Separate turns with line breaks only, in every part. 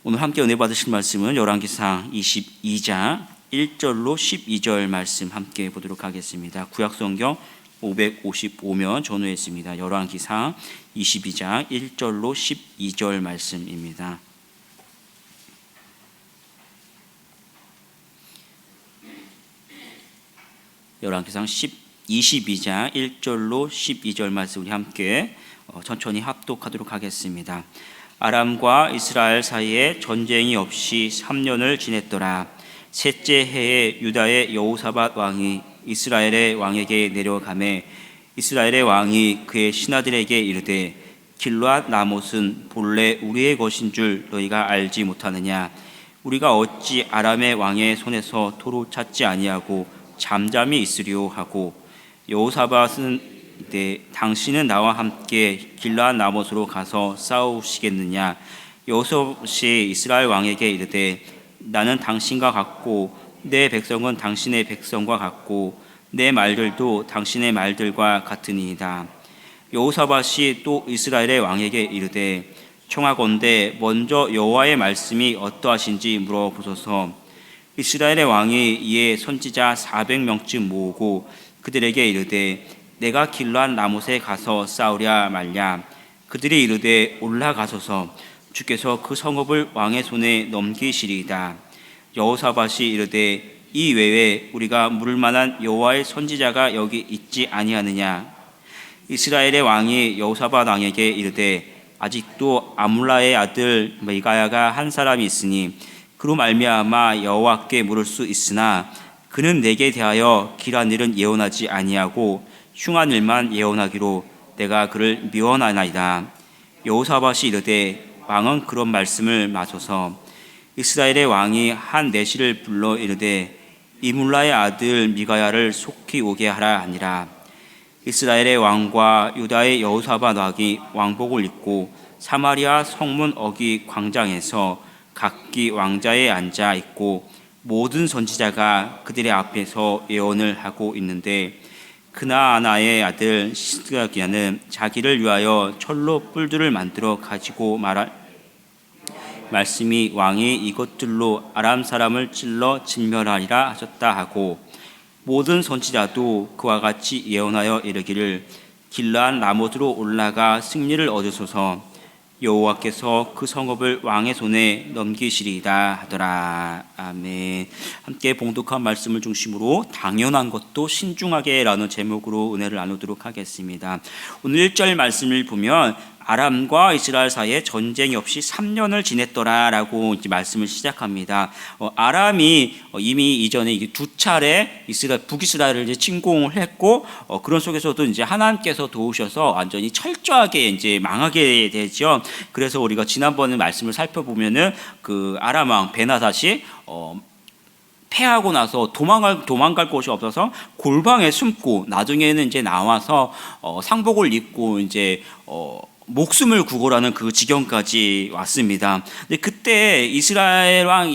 오늘 함께 은혜 받으실 말씀은 열왕기상 22장 1절로 12절 말씀 함께 보도록 하겠습니다. 구약성경 555면 전후했습니다. 열왕기상 22장 1절로 12절 말씀입니다. 열왕기상 22장 1절로 12절 말씀 우리 함께 천천히 합독하도록 하겠습니다. 아람과 이스라엘 사이에 전쟁이 없이 3년을 지냈더라. 셋째 해에 유다의 여호사밧 왕이 이스라엘의 왕에게 내려가매 이스라엘의 왕이 그의 신하들에게 이르되 길르앗 라못은 본래 우리의 것인 줄 너희가 알지 못하느냐? 우리가 어찌 아람의 왕의 손에서 도로 찾지 아니하고 잠잠히 있으리요 하고, 여호사밧은 당신은 나와 함께 길르앗 라못으로 가서 싸우시겠느냐? 여호사밧이 이스라엘 왕에게 이르되 나는 당신과 같고 내 백성은 당신의 백성과 같고 내 말들도 당신의 말들과 같으니이다. 여호사밧이 또 이스라엘의 왕에게 이르되 청하건대 먼저 여호와의 말씀이 어떠하신지 물어보소서. 이스라엘의 왕이 이에 선지자 400명쯤 모으고 그들에게 이르되 내가 길르앗 라못에 가서 싸우랴 말랴? 그들이 이르되 올라가소서. 주께서 그 성읍을 왕의 손에 넘기시리이다. 여호사밧이 이르되 이 외에 우리가 물을 만한 여호와의 선지자가 여기 있지 아니하느냐? 이스라엘의 왕이 여호사밧 왕에게 이르되 아직도 아물라의 아들 미가야가 한 사람이 있으니 그로 말미암아 여호와께 물을 수 있으나 그는 내게 대하여 길한 일은 예언하지 아니하고 흉한 일만 예언하기로 내가 그를 미워하나이다. 여호사밧이 이르되 왕은 그런 말씀을 마소서. 이스라엘의 왕이 한 내시를 불러 이르되 이물라의 아들 미가야를 속히 오게 하라 하니라. 이스라엘의 왕과 유다의 여호사밧 왕이 왕복을 입고 사마리아 성문 어기 광장에서 각기 왕자에 앉아 있고 모든 선지자가 그들의 앞에서 예언을 하고 있는데, 그나아나의 아들 시드기야는 자기를 위하여 철로 뿔들을 만들어 가지고 말할 말씀이 왕이 이것들로 아람 사람을 찔러 진멸하리라 하셨다 하고, 모든 선지자도 그와 같이 예언하여 이르기를 길르앗 라못으로 올라가 승리를 얻으소서. 여호와께서 그 성읍을 왕의 손에 넘기시리이다 하더라. 아멘. 함께 봉독한 말씀을 중심으로 당연한 것도 신중하게 라는 제목으로 은혜를 나누도록 하겠습니다. 오늘 1절 말씀을 보면 아람과 이스라엘 사이에 전쟁이 없이 3년을 지냈더라라고 이제 말씀을 시작합니다. 아람이 이미 이전에 두 차례 북이스라엘을 이제 침공을 했고, 그런 속에서도 이제 하나님께서 도우셔서 완전히 철저하게 이제 망하게 되죠. 그래서 우리가 지난번에 말씀을 살펴보면은 그 아람 왕 베나닷이 패하고 나서 도망갈 곳이 없어서 골방에 숨고 나중에는 이제 나와서 상복을 입고 이제 목숨을 구걸하는 그 지경까지 왔습니다. 근데 그때 이스라엘 왕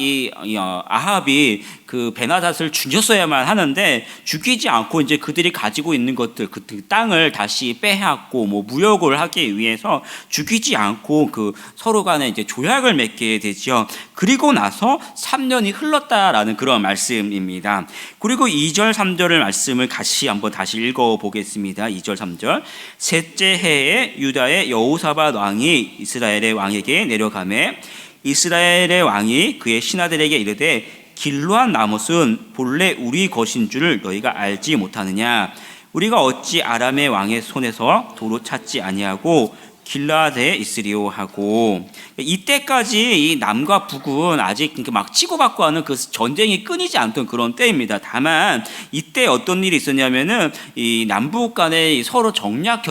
아합이 그 베나닷을 죽였어야만 하는데 죽이지 않고 이제 그들이 가지고 있는 것들 그 땅을 다시 빼앗고 무역을 하기 위해서 죽이지 않고 그 서로 간에 이제 조약을 맺게 되죠. 그리고 나서 3년이 흘렀다라는 그런 말씀입니다. 그리고 2절 3절의 말씀을 한번 다시 읽어 보겠습니다. 2절 3절. 셋째 해에 유다의 여호사밧 왕이 이스라엘의 왕에게 내려가매 이스라엘의 왕이 그의 신하들에게 이르되 길르앗 라못은 본래 우리 것인 줄을 너희가 알지 못하느냐? 우리가 어찌 아람의 왕의 손에서 도로 찾지 아니하고 길르앗에 있으리요 하고, 이때까지 이 남과 북은 아직 막 치고받고 하는 그 전쟁이 끊이지 않던 그런 때입니다. 다만 이때 어떤 일이 있었냐면은 이 남북 간에 서로 정략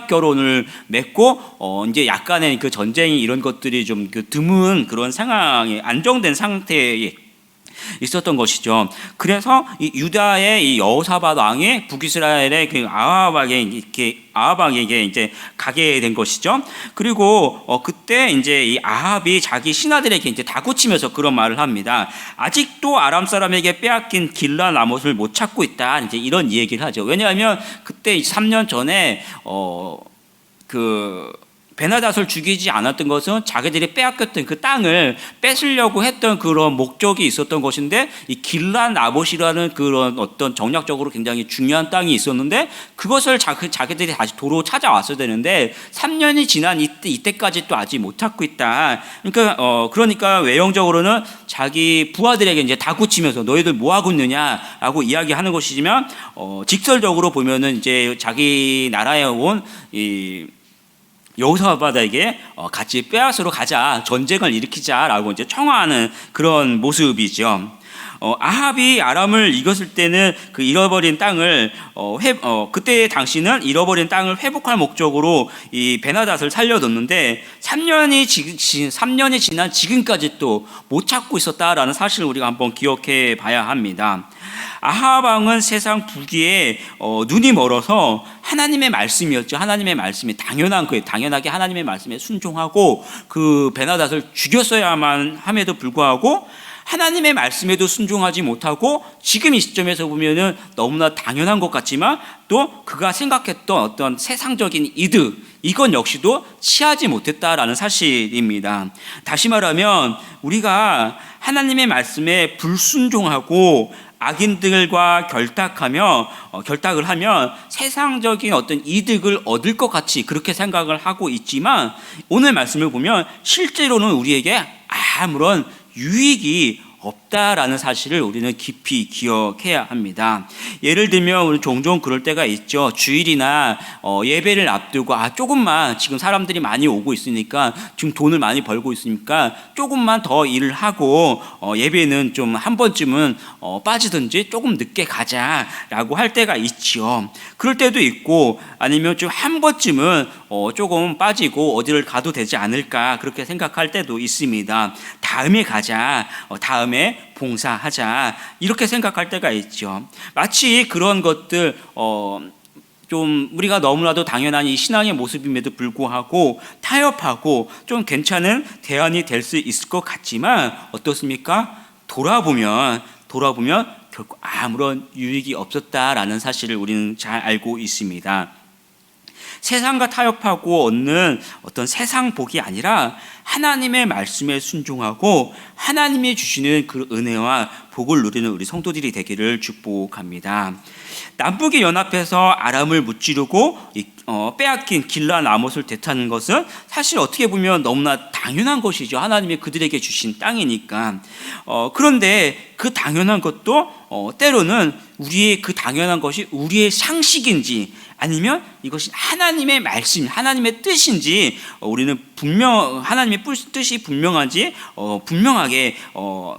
결혼을 맺고 이제 약간의 그 전쟁이 이런 것들이 좀 드문 그런 상황에 안정된 상태에 있었던 것이죠. 그래서 이 유다의 이 여호사밧 왕이 북이스라엘의 그 아합에게 이제 가게 된 것이죠. 그리고 그때 이제 이 아합이 자기 신하들에게 이제 다구치면서 그런 말을 합니다. 아직도 아람 사람에게 빼앗긴 길르앗 라못을 못 찾고 있다. 이제 이런 얘기를 하죠. 왜냐하면 그때 3년 전에 베나닷을 죽이지 않았던 것은 자기들이 빼앗겼던 그 땅을 뺏으려고 했던 그런 목적이 있었던 것인데, 이 길랏 나봇이라는 그런 어떤 정략적으로 굉장히 중요한 땅이 있었는데 그것을 자기들이 다시 도로 찾아왔어야 되는데 3년이 지난 이때까지 또 아직 못 찾고 있다. 그러니까 외형적으로는 자기 부하들에게 이제 다구치면서 너희들 뭐 하고 있느냐라고 이야기하는 것이지만, 직설적으로 보면은 이제 자기 나라에 온 이 여호사밧에게 같이 빼앗으러 가자, 전쟁을 일으키자라고 이제 청하는 그런 모습이죠. 아합이 아람을 이겼을 때는 그 잃어버린 땅을 그때 당시는 잃어버린 땅을 회복할 목적으로 이 베나닷을 살려뒀는데 3년이 지난 지금까지 또 못 찾고 있었다라는 사실을 우리가 한번 기억해 봐야 합니다. 아합 왕은 세상 부귀에 눈이 멀어서 하나님의 말씀이었죠. 하나님의 말씀이 당연한 거예요. 당연하게 하나님의 말씀에 순종하고 그 베나닷을 죽였어야만 함에도 불구하고 하나님의 말씀에도 순종하지 못하고, 지금 이 시점에서 보면은 너무나 당연한 것 같지만 또 그가 생각했던 어떤 세상적인 이득, 이건 역시도 취하지 못했다라는 사실입니다. 다시 말하면 우리가 하나님의 말씀에 불순종하고 악인들과 결탁을 하면 세상적인 어떤 이득을 얻을 것 같이 그렇게 생각을 하고 있지만, 오늘 말씀을 보면 실제로는 우리에게 아무런 유익이 없다라는 사실을 우리는 깊이 기억해야 합니다. 예를 들면 우리 종종 그럴 때가 있죠. 주일이나 예배를 앞두고 조금만, 지금 사람들이 많이 오고 있으니까, 지금 돈을 많이 벌고 있으니까 조금만 더 일을 하고 예배는 좀 한 번쯤은 빠지든지 조금 늦게 가자라고 할 때가 있죠. 그럴 때도 있고, 아니면 좀 한 번쯤은 조금 빠지고 어디를 가도 되지 않을까 그렇게 생각할 때도 있습니다. 다음에 가자, 다음에 봉사하자, 이렇게 생각할 때가 있죠. 마치 그런 것들 좀 우리가 너무나도 당연한 이 신앙의 모습임에도 불구하고 타협하고 좀 괜찮은 대안이 될 수 있을 것 같지만 어떻습니까? 돌아보면 결국 아무런 유익이 없었다라는 사실을 우리는 잘 알고 있습니다. 세상과 타협하고 얻는 어떤 세상 복이 아니라 하나님의 말씀에 순종하고 하나님이 주시는 그 은혜와 복을 누리는 우리 성도들이 되기를 축복합니다. 남북이 연합해서 아람을 무찌르고 빼앗긴 길랏 나못을 되찾는 것은 사실 어떻게 보면 너무나 당연한 것이죠. 하나님이 그들에게 주신 땅이니까. 그런데 그 당연한 것도 때로는 우리의 그 당연한 것이 우리의 상식인지 아니면 이것이 하나님의 말씀, 하나님의 뜻인지 우리는 하나님의 뜻이 분명한지 분명하게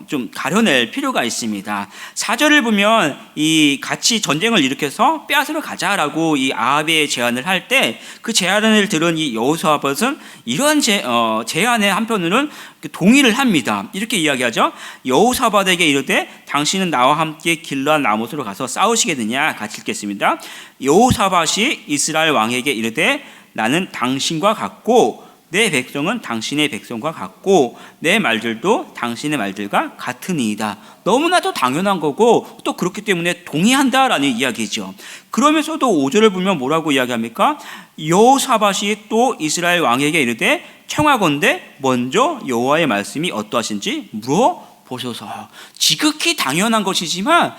좀 가려낼 필요가 있습니다. 4절을 보면 이 같이 전쟁을 일으켜서 빼앗으러 가자라고 이 아합의 제안을 할 때 그 제안을 들은 이 여호사밧은 이런 제안에 한편으로는 동의를 합니다. 이렇게 이야기하죠. 여호사밧에게 이르되 당신은 나와 함께 길랏 나못으로 가서 싸우시겠느냐. 같이 읽겠습니다. 여호사밧이 이스라엘 왕에게 이르되 나는 당신과 같고 내 백성은 당신의 백성과 같고 내 말들도 당신의 말들과 같으니이다. 너무나도 당연한 거고 또 그렇기 때문에 동의한다라는 이야기죠. 그러면서도 5절을 보면 뭐라고 이야기합니까? 여호사밧이 또 이스라엘 왕에게 이르되 청하건대 먼저 여호와의 말씀이 어떠하신지 물어보소서. 지극히 당연한 것이지만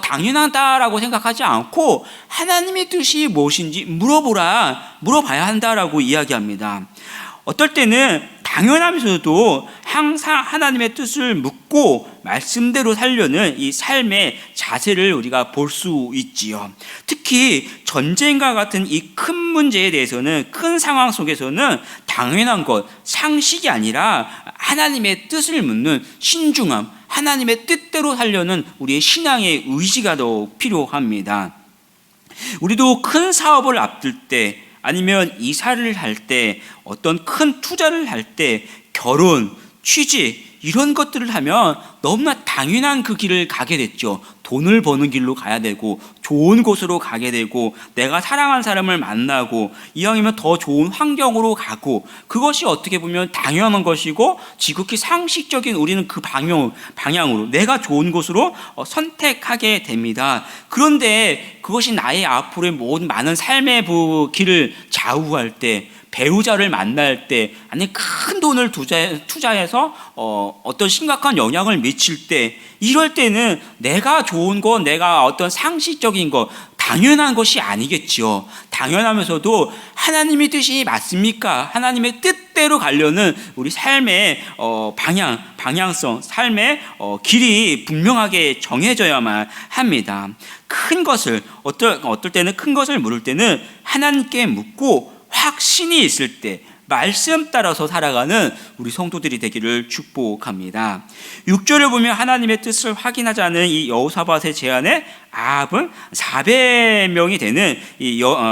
당연하다라고 생각하지 않고 하나님의 뜻이 무엇인지 물어봐야 한다라고 이야기합니다. 어떨 때는 당연하면서도 항상 하나님의 뜻을 묻고 말씀대로 살려는 이 삶의 자세를 우리가 볼 수 있지요. 특히 전쟁과 같은 이 큰 문제에 대해서는, 큰 상황 속에서는 당연한 것, 상식이 아니라 하나님의 뜻을 묻는 신중함, 하나님의 뜻대로 살려는 우리의 신앙의 의지가 더욱 필요합니다. 우리도 큰 사업을 앞둘 때, 아니면 이사를 할 때, 어떤 큰 투자를 할 때, 결혼, 취직, 이런 것들을 하면 너무나 당연한 그 길을 가게 됐죠. 돈을 버는 길로 가야 되고 좋은 곳으로 가게 되고 내가 사랑하는 사람을 만나고 이왕이면 더 좋은 환경으로 가고, 그것이 어떻게 보면 당연한 것이고 지극히 상식적인 우리는 그 방향으로 내가 좋은 곳으로 선택하게 됩니다. 그런데 그것이 나의 앞으로의 모든 많은 삶의 길을 좌우할 때, 배우자를 만날 때, 아니 큰 돈을 투자해서 어떤 심각한 영향을 미칠 때, 이럴 때는 내가 좋은 것, 내가 어떤 상식적인 것, 당연한 것이 아니겠지요. 당연하면서도 하나님의 뜻이 맞습니까? 하나님의 뜻대로 가려는 우리 삶의 방향성, 삶의 길이 분명하게 정해져야만 합니다. 큰 것을 어떨 때는 큰 것을 물을 때는 하나님께 묻고 확신이 있을 때 말씀 따라서 살아가는 우리 성도들이 되기를 축복합니다. 6절을 보면 하나님의 뜻을 확인하자는 이 여호사밧의 제안에 아합은 400명이 되는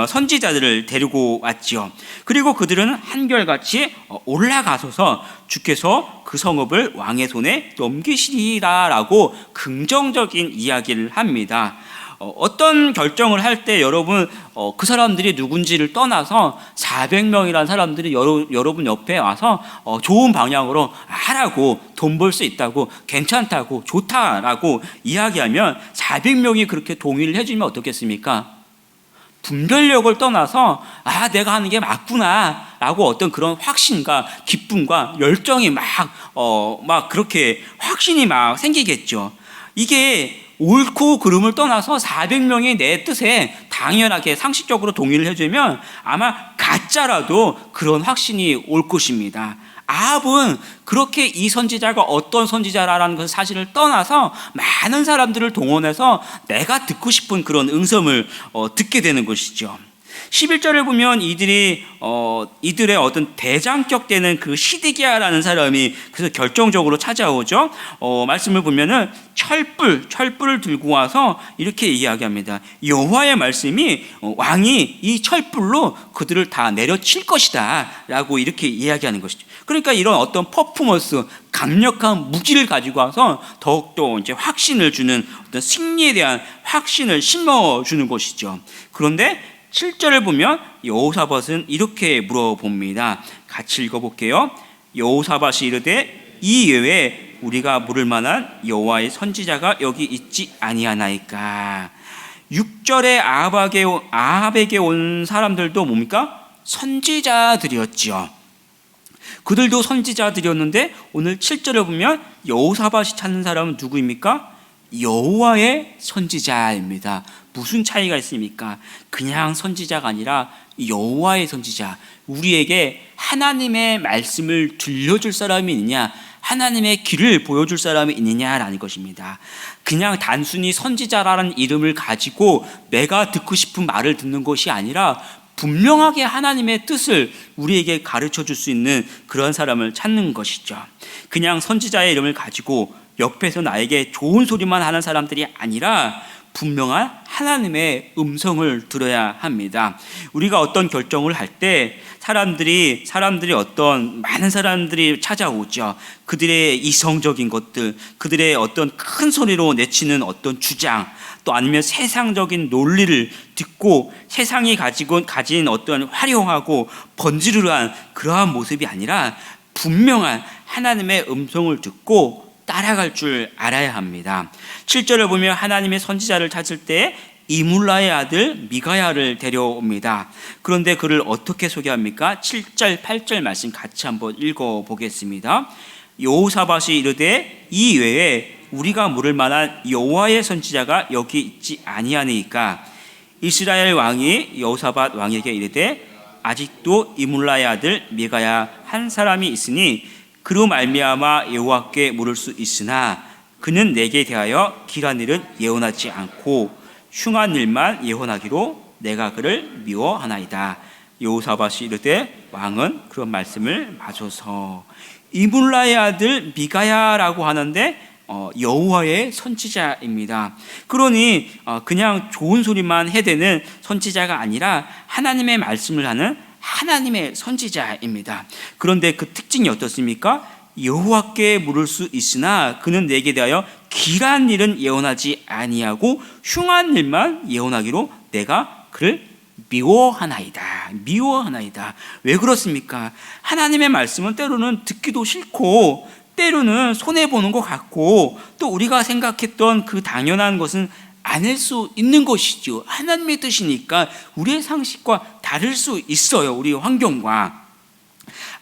선지자들을 데리고 왔지요. 그리고 그들은 한결같이 올라가소서 주께서 그 성읍을 왕의 손에 넘기시리라라고 긍정적인 이야기를 합니다. 어떤 결정을 할 때 여러분 그 사람들이 누군지를 떠나서 400명이라는 사람들이 여러분 옆에 와서 좋은 방향으로 하라고, 돈 벌 수 있다고, 괜찮다고, 좋다라고 이야기하면 400명이 그렇게 동의를 해주면 어떻겠습니까? 분별력을 떠나서 내가 하는 게 맞구나 라고 어떤 그런 확신과 기쁨과 열정이 막 그렇게 확신이 막 생기겠죠. 이게 옳고 그름을 떠나서 400명이 내 뜻에 당연하게 상식적으로 동의를 해주면 아마 가짜라도 그런 확신이 올 것입니다. 아합은 그렇게 이 선지자가 어떤 선지자라는 그 사실을 떠나서 많은 사람들을 동원해서 내가 듣고 싶은 그런 음성을 듣게 되는 것이죠. 11절을 보면 이들의 어떤 대장격 되는 그 시드기야라는 사람이 그래서 결정적으로 찾아오죠. 말씀을 보면은 철불을 들고 와서 이렇게 이야기합니다. 여호와의 말씀이 왕이 이 철불로 그들을 다 내려칠 것이다 라고 이렇게 이야기하는 것이죠. 그러니까 이런 어떤 퍼포먼스, 강력한 무기를 가지고 와서 더욱더 이제 확신을 주는 어떤 승리에 대한 확신을 심어주는 것이죠. 그런데 7절을 보면 여호사밧은 이렇게 물어봅니다. 같이 읽어볼게요. 여호사밧이 이르되 이 외에 우리가 물을 만한 여호와의 선지자가 여기 있지 아니하나이까. 6절에 아합에게 온 사람들도 뭡니까? 선지자들이었지요. 그들도 선지자들이었는데 오늘 7절을 보면 여호사밧이 찾는 사람은 누구입니까? 여호와의 선지자입니다. 무슨 차이가 있습니까? 그냥 선지자가 아니라 여호와의 선지자, 우리에게 하나님의 말씀을 들려줄 사람이 있느냐, 하나님의 길을 보여줄 사람이 있느냐라는 것입니다. 그냥 단순히 선지자라는 이름을 가지고 내가 듣고 싶은 말을 듣는 것이 아니라 분명하게 하나님의 뜻을 우리에게 가르쳐 줄 수 있는 그런 사람을 찾는 것이죠. 그냥 선지자의 이름을 가지고 옆에서 나에게 좋은 소리만 하는 사람들이 아니라 분명한 하나님의 음성을 들어야 합니다. 우리가 어떤 결정을 할 때 사람들이 어떤 많은 사람들이 찾아오죠. 그들의 이성적인 것들, 그들의 어떤 큰 소리로 내치는 어떤 주장, 또 아니면 세상적인 논리를 듣고 세상이 가진 어떤 화려하고 번지르르한 그러한 모습이 아니라 분명한 하나님의 음성을 듣고 따라갈 줄 알아야 합니다. 7절을 보면 하나님의 선지자를 찾을 때 이물라의 아들 미가야를 데려옵니다. 그런데 그를 어떻게 소개합니까? 7절 8절 말씀 같이 한번 읽어보겠습니다. 여호사밧이 이르되 이 외에 우리가 물을 만한 여호와의 선지자가 여기 있지 아니하니까. 이스라엘 왕이 여호사밧 왕에게 이르되 아직도 이물라의 아들 미가야 한 사람이 있으니 그로 말미암아 여호와께 물을 수 있으나 그는 내게 대하여 길한 일은 예언하지 않고 흉한 일만 예언하기로 내가 그를 미워하나이다. 여호사밧이 이르되 왕은 그런 말씀을 마소서. 이물라의 아들 미가야라고 하는데 여호와의 선지자입니다. 그러니 그냥 좋은 소리만 해대는 선지자가 아니라 하나님의 말씀을 하는 하나님의 선지자입니다. 그런데 그 특징이 어떻습니까? 여호와께 물을 수 있으나 그는 내게 대하여 길한 일은 예언하지 아니하고 흉한 일만 예언하기로 내가 그를 미워하나이다. 미워하나이다. 왜 그렇습니까? 하나님의 말씀은 때로는 듣기도 싫고 때로는 손해보는 것 같고 또 우리가 생각했던 그 당연한 것은 아닐 수 있는 것이죠. 하나님의 뜻이니까 우리의 상식과 다를 수 있어요. 우리 환경과.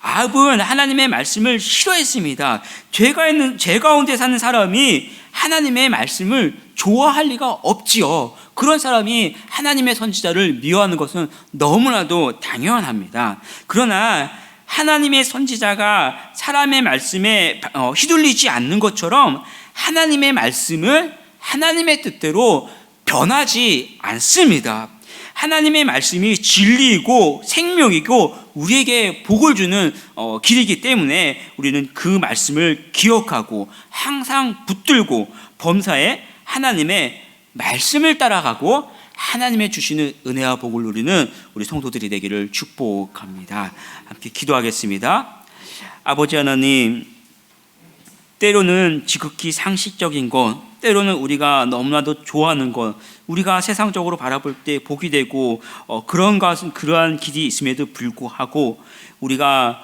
아합은 하나님의 말씀을 싫어했습니다. 죄 가운데 사는 사람이 하나님의 말씀을 좋아할 리가 없지요. 그런 사람이 하나님의 선지자를 미워하는 것은 너무나도 당연합니다. 그러나 하나님의 선지자가 사람의 말씀에 휘둘리지 않는 것처럼 하나님의 말씀을 하나님의 뜻대로 변하지 않습니다. 하나님의 말씀이 진리이고 생명이고 우리에게 복을 주는 길이기 때문에 우리는 그 말씀을 기억하고 항상 붙들고 범사에 하나님의 말씀을 따라가고 하나님의 주시는 은혜와 복을 누리는 우리 성도들이 되기를 축복합니다. 함께 기도하겠습니다. 아버지 하나님, 때로는 지극히 상식적인 것, 때로는 우리가 너무나도 좋아하는 것, 우리가 세상적으로 바라볼 때 복이 되고 그러한 길이 있음에도 불구하고 우리가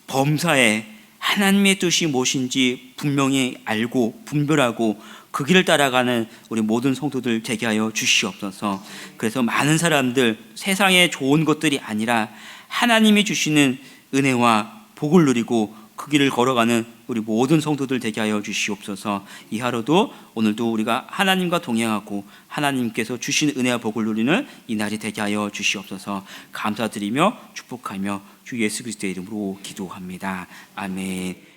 범사에 하나님의 뜻이 무엇인지 분명히 알고 분별하고 그 길을 따라가는 우리 모든 성도들 되게 하여 주시옵소서. 그래서 많은 사람들 세상에 좋은 것들이 아니라 하나님이 주시는 은혜와 복을 누리고 그 길을 걸어가는 우리 모든 성도들 되게 하여 주시옵소서. 이 하루도 오늘도 우리가 하나님과 동행하고 하나님께서 주신 은혜와 복을 누리는 이 날이 되게 하여 주시옵소서. 감사드리며 축복하며 주 예수 그리스도의 이름으로 기도합니다. 아멘.